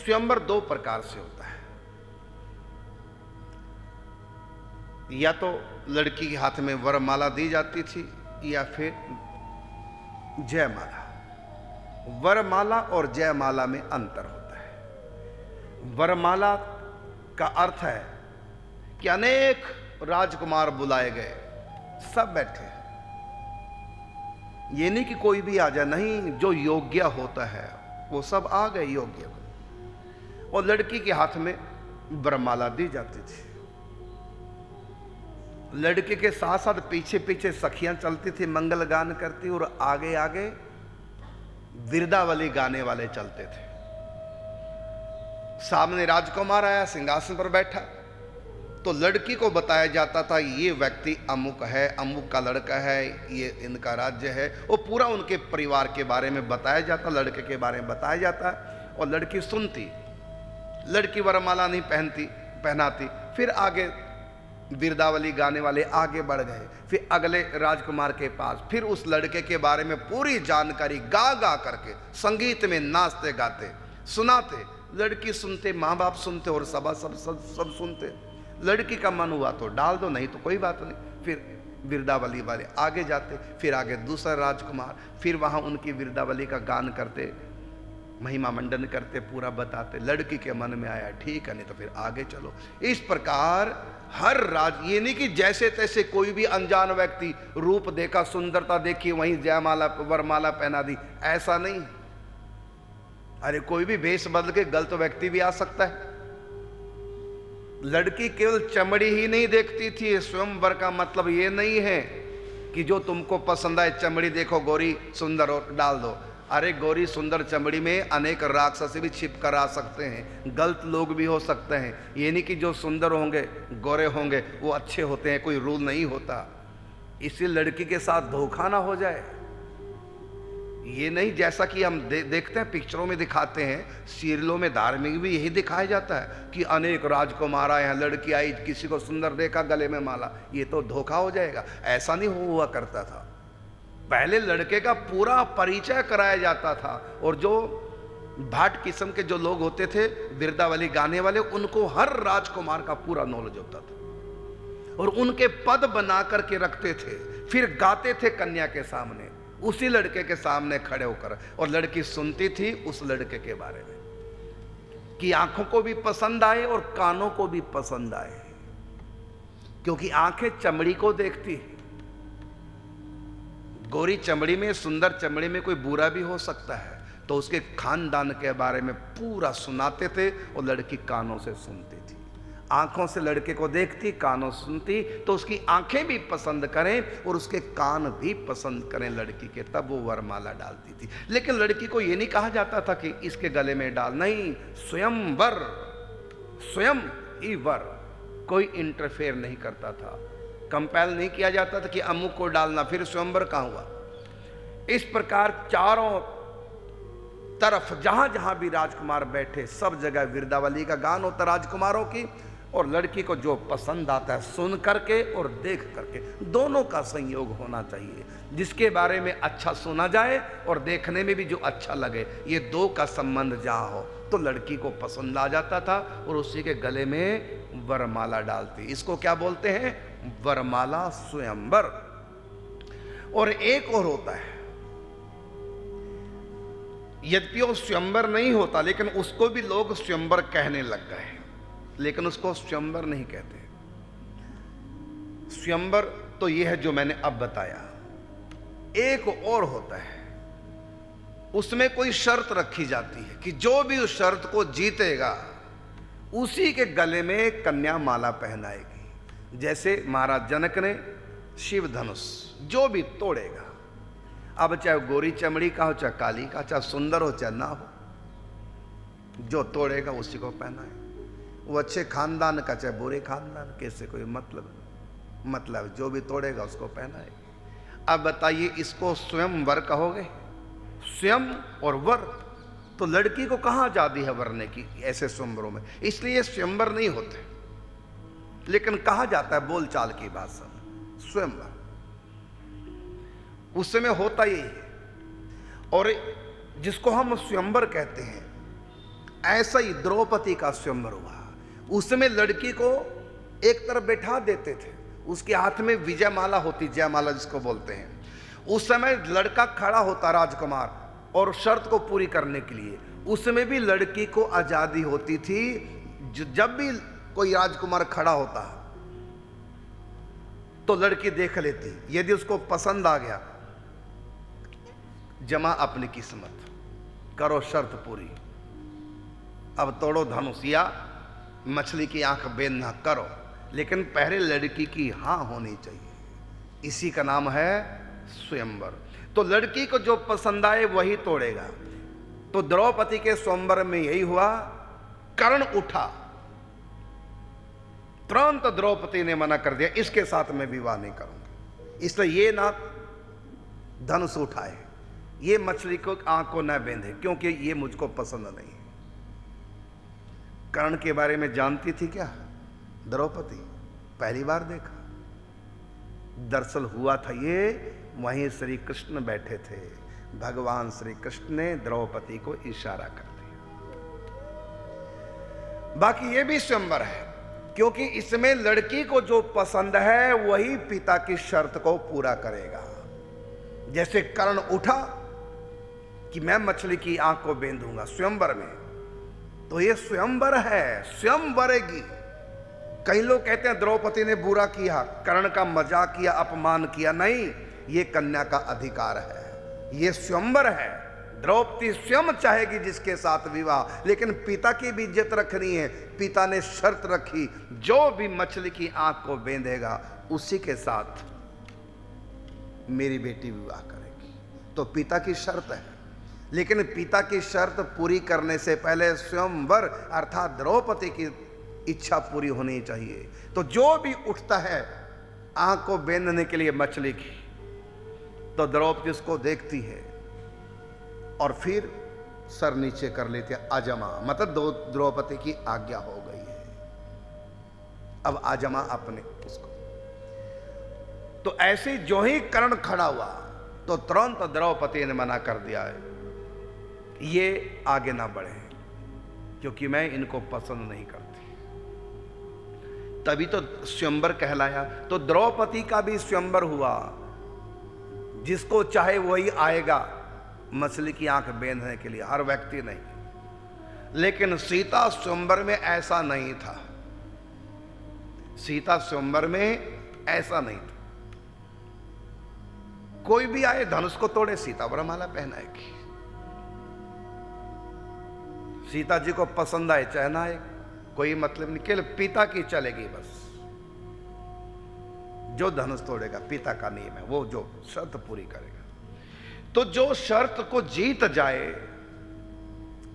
स्वयंवर दो प्रकार से होता है, या तो लड़की के हाथ में वरमाला दी जाती थी या फिर जयमाला। वरमाला और जयमाला में अंतर होता है। वरमाला का अर्थ है कि अनेक राजकुमार बुलाए गए, सब बैठे, ये नहीं कि कोई भी आ जाए, नहीं, जो योग्य होता है वो सब आ गए योग्य। और लड़की के हाथ में वरमाला दी जाती थी। लड़के के साथ साथ पीछे पीछे सखियां चलती थी, मंगल गान करती, और आगे आगे विरदावली गाने वाले चलते थे। सामने राजकुमार आया, सिंहासन पर बैठा, तो लड़की को बताया जाता था ये व्यक्ति अमुक है, अमुक का लड़का है, ये इनका राज्य है, वो पूरा उनके परिवार के बारे में बताया जाता, लड़के के बारे में बताया जाता, और लड़की सुनती। लड़की वरमाला नहीं पहनाती। फिर आगे विरदावली गाने वाले आगे बढ़ गए, फिर अगले राजकुमार के पास, फिर उस लड़के के बारे में पूरी जानकारी गा गा करके संगीत में नाचते गाते सुनाते। लड़की सुनते, माँ बाप सुनते, और सब सुनते। लड़की का मन हुआ तो डाल दो, नहीं तो कोई बात नहीं। फिर विरदावली वाले आगे जाते, फिर आगे दूसरा राजकुमार, फिर वहां उनकी विरदावली का गान करते, महिमा मंडन करते, पूरा बताते। लड़की के मन में आया ठीक है, नहीं तो फिर आगे चलो। इस प्रकार हर ये नहीं कि जैसे तैसे कोई भी अनजान व्यक्ति रूप देखा, सुंदरता देखी, वहीं जयमाला वरमाला पहना दी, ऐसा नहीं। अरे कोई भी भेष बदल के गलत व्यक्ति भी आ सकता है। लड़की केवल चमड़ी ही नहीं देखती थी। स्वयंवर का मतलब ये नहीं है कि जो तुमको पसंद आए चमड़ी देखो गोरी सुंदर और डाल दो। अरे गोरी सुंदर चमड़ी में अनेक राक्षस भी छिप कर आ सकते हैं, गलत लोग भी हो सकते हैं। ये नहीं कि जो सुंदर होंगे गोरे होंगे वो अच्छे होते हैं, कोई रूल नहीं होता। इसी लड़की के साथ धोखा ना हो जाए, ये नहीं जैसा कि हम देखते हैं, पिक्चरों में दिखाते हैं, सीरियलों में, धार्मिक भी यही दिखाया जाता है कि अनेक राजकुमार आए हैं, लड़की आई, किसी को सुंदर देखा, गले में माला, ये तो धोखा हो जाएगा। ऐसा नहीं हुआ करता था। पहले लड़के का पूरा परिचय कराया जाता था, और जो भाट किस्म के जो लोग होते थे विरदावली गाने वाले, उनको हर राजकुमार का पूरा नॉलेज होता था, और उनके पद बना करके रखते थे। फिर गाते थे कन्या के सामने, उसी लड़के के सामने खड़े होकर, और लड़की सुनती थी उस लड़के के बारे में कि आंखों को भी पसंद आए और कानों को भी पसंद आए, क्योंकि आंखें चमड़ी को देखती है। गोरी चमड़ी में, सुंदर चमड़ी में कोई बुरा भी हो सकता है, तो उसके खानदान के बारे में पूरा सुनाते थे, और लड़की कानों से सुनती थी। आंखों से लड़के को देखती, कानों से सुनती, तो उसकी आंखें भी पसंद करें और उसके कान भी पसंद करें लड़की के, तब वो वरमाला डालती थी। लेकिन लड़की को ये नहीं कहा जाता था कि इसके गले में डाल, नहीं, स्वयं वर, स्वयं ही वर, कोई इंटरफेयर नहीं करता था, कंपेल नहीं किया जाता था कि अमुक को डालना। फिर स्वयंवर कहाँ हुआ? इस प्रकार चारों तरफ जहां जहां भी राजकुमार बैठे, सब जगह विरदावली का गान होता राजकुमारों की, और लड़की को जो पसंद आता है सुन करके और देख करके, दोनों का संयोग होना चाहिए। जिसके बारे में अच्छा सुना जाए और देखने में भी जो अच्छा लगे, ये दो का संबंध जहां हो तो लड़की को पसंद आ जाता था, और उसी के गले में वरमाला डालती। इसको क्या बोलते हैं? वरमाला स्वयंवर। और एक और होता है, यद्यपि वो स्वयंवर नहीं होता, लेकिन उसको भी लोग स्वयंवर कहने लग गए, लेकिन उसको स्वयंवर नहीं कहते। स्वयंवर तो यह है जो मैंने अब बताया। एक और होता है, उसमें कोई शर्त रखी जाती है कि जो भी उस शर्त को जीतेगा उसी के गले में कन्या माला पहनाएगी। जैसे महाराज जनक ने शिव धनुष, जो भी तोड़ेगा, अब चाहे गोरी चमड़ी का हो, चाहे काली का, चाहे सुंदर हो चाहे ना हो, जो तोड़ेगा उसी को पहनाए। वो अच्छे खानदान का चाहे बुरे खानदान के, से कोई मतलब जो भी तोड़ेगा उसको पहनाए। अब बताइए, इसको स्वयं वर कहोगे? स्वयं और वर, तो लड़की को कहां आजादी है वरने की ऐसे स्वयंवरों में? इसलिए स्वयंवर नहीं होते, लेकिन कहा जाता है बोलचाल की भाषा में स्वयंवर। उस समय होता यही है। और जिसको हम स्वयंवर कहते हैं, ऐसा ही द्रौपदी का स्वयंवर हुआ। उसमें लड़की को एक तरफ बैठा देते थे, उसके हाथ में विजयमाला होती, जयमाला जिसको बोलते हैं। उस समय लड़का खड़ा होता राजकुमार, और शर्त को पूरी करने के लिए उसमें भी लड़की को आजादी होती थी। जब भी कोई राजकुमार खड़ा होता तो लड़की देख लेती, यदि उसको पसंद आ गया, जमा अपनी किस्मत, करो शर्त पूरी, अब तोड़ो धनुष या मछली की आंख बेंधना करो, लेकिन पहले लड़की की हां होनी चाहिए। इसी का नाम है स्वयंवर। तो लड़की को जो पसंद आए वही तोड़ेगा। तो द्रौपदी के स्वयंवर में यही हुआ। कर्ण उठा, तुरंत द्रौपदी ने मना कर दिया, इसके साथ मैं विवाह नहीं करूंगा, इसलिए ये ना धनुष उठाए, ये मछली को आंख को न बेंधे, क्योंकि ये मुझको पसंद नहीं। कर्ण के बारे में जानती थी क्या द्रौपदी? पहली बार देखा। दरअसल हुआ था ये, वहीं श्री कृष्ण बैठे थे, भगवान श्री कृष्ण ने द्रौपदी को इशारा कर दिया। बाकी ये भी स्वयंवर है, क्योंकि इसमें लड़की को जो पसंद है वही पिता की शर्त को पूरा करेगा। जैसे कर्ण उठा कि मैं मछली की आंख को बेंधूंगा स्वयंवर में, तो ये स्वयंवर है, स्वयं वरेगी। कई लोग कहते हैं द्रौपदी ने बुरा किया, कर्ण का मजाक किया, अपमान किया। नहीं, ये कन्या का अधिकार है, ये स्वयंवर है। द्रौपदी स्वयं चाहेगी जिसके साथ विवाह, लेकिन पिता की भी इज्जत रखनी है। पिता ने शर्त रखी, जो भी मछली की आंख को बेंधेगा उसी के साथ मेरी बेटी विवाह करेगी। तो पिता की शर्त है, लेकिन पिता की शर्त पूरी करने से पहले स्वयंवर अर्थात द्रौपदी की इच्छा पूरी होनी चाहिए। तो जो भी उठता है आंख को बेंधने के लिए मछली की, तो द्रौपदी उसको देखती है और फिर सर नीचे कर लेती है। आजमा मतलब द्रौपदी की आज्ञा हो गई है, अब आजमा अपने उसको। तो ऐसे जो ही कर्ण खड़ा हुआ तो तुरंत द्रौपदी ने मना कर दिया है, ये आगे ना बढ़े, क्योंकि मैं इनको पसंद नहीं करती। तभी तो स्वयंवर कहलाया। तो द्रौपदी का भी स्वयंवर हुआ, जिसको चाहे वही आएगा मछली की आंख बेंधने के लिए, हर व्यक्ति नहीं। लेकिन सीता स्वयंवर में ऐसा नहीं था, सीता स्वयंवर में ऐसा नहीं था। कोई भी आए धनुष को तोड़े, सीता वरमाला पहनाएगी। सीता जी को पसंद आए चाहे ना आए, कोई मतलब नहीं, केवल पिता की चलेगी बस। जो धनुष तोड़ेगा पिता का नियम है, वो जो शर्त पूरी करेगा। तो जो शर्त को जीत जाए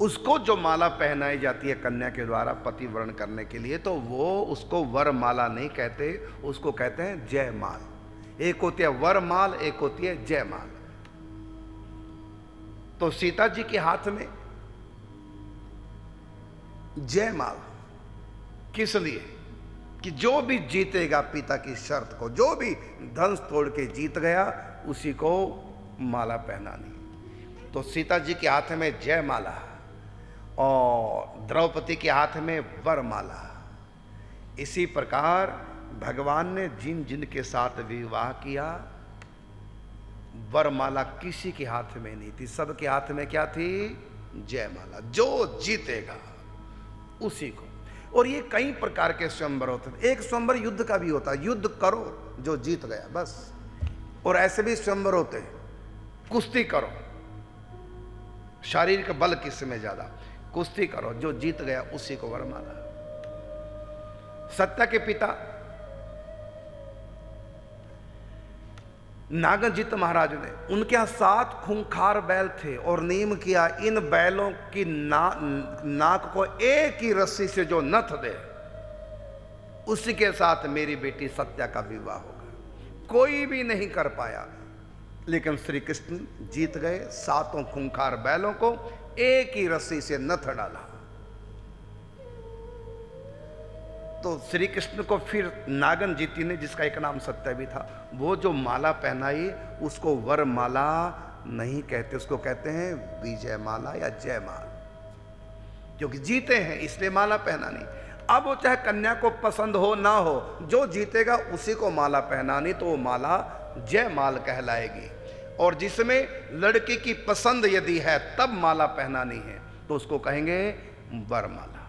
उसको जो माला पहनाई जाती है कन्या के द्वारा पति वरण करने के लिए, तो वो उसको वरमाला नहीं कहते, उसको कहते हैं जयमाल। एक होती है वरमाल, एक होती है जयमाल। तो सीता जी के हाथ में जयमाल किस लिए? कि जो भी जीतेगा पिता की शर्त को, जो भी धनुष तोड़ के जीत गया उसी को माला पहनानी। तो सीता जी के हाथ में जयमाला और द्रौपदी के हाथ में वरमाला। इसी प्रकार भगवान ने जिन जिन के साथ विवाह किया, वरमाला किसी के हाथ में नहीं थी, सबके हाथ में क्या थी? जयमाला। जो जीतेगा उसी को। और ये कई प्रकार के स्वयंवर होते हैं। एक स्वयंवर युद्ध का भी होता है, युद्ध करो जो जीत गया बस। और ऐसे भी स्वयंवर होते हैं, कुश्ती करो, शारीरिक बल किसमें ज्यादा, कुश्ती करो, जो जीत गया उसी को वरमाला। सत्या के पिता नागजित महाराज ने, उनके यहां 7 खूंखार बैल थे और नियम किया इन बैलों की नाक को एक ही रस्सी से जो नथ दे उसी के साथ मेरी बेटी सत्या का विवाह होगा। कोई भी नहीं कर पाया, लेकिन श्री कृष्ण जीत गए। 7 खूंखार बैलों को एक ही रस्सी से नथ डाला। तो श्री कृष्ण को फिर नागन जीती ने, जिसका एक नाम सत्य भी था, वो जो माला पहनाई उसको वरमाला नहीं कहते, उसको कहते हैं विजय माला या जयमाल। क्योंकि जीते हैं इसलिए माला पहनानी। अब वो चाहे कन्या को पसंद हो ना हो, जो जीतेगा उसी को माला पहनानी, तो वो माला जयमाल कहलाएगी। और जिसमें लड़की की पसंद यदि है तब माला पहनानी है तो उसको कहेंगे वरमाला।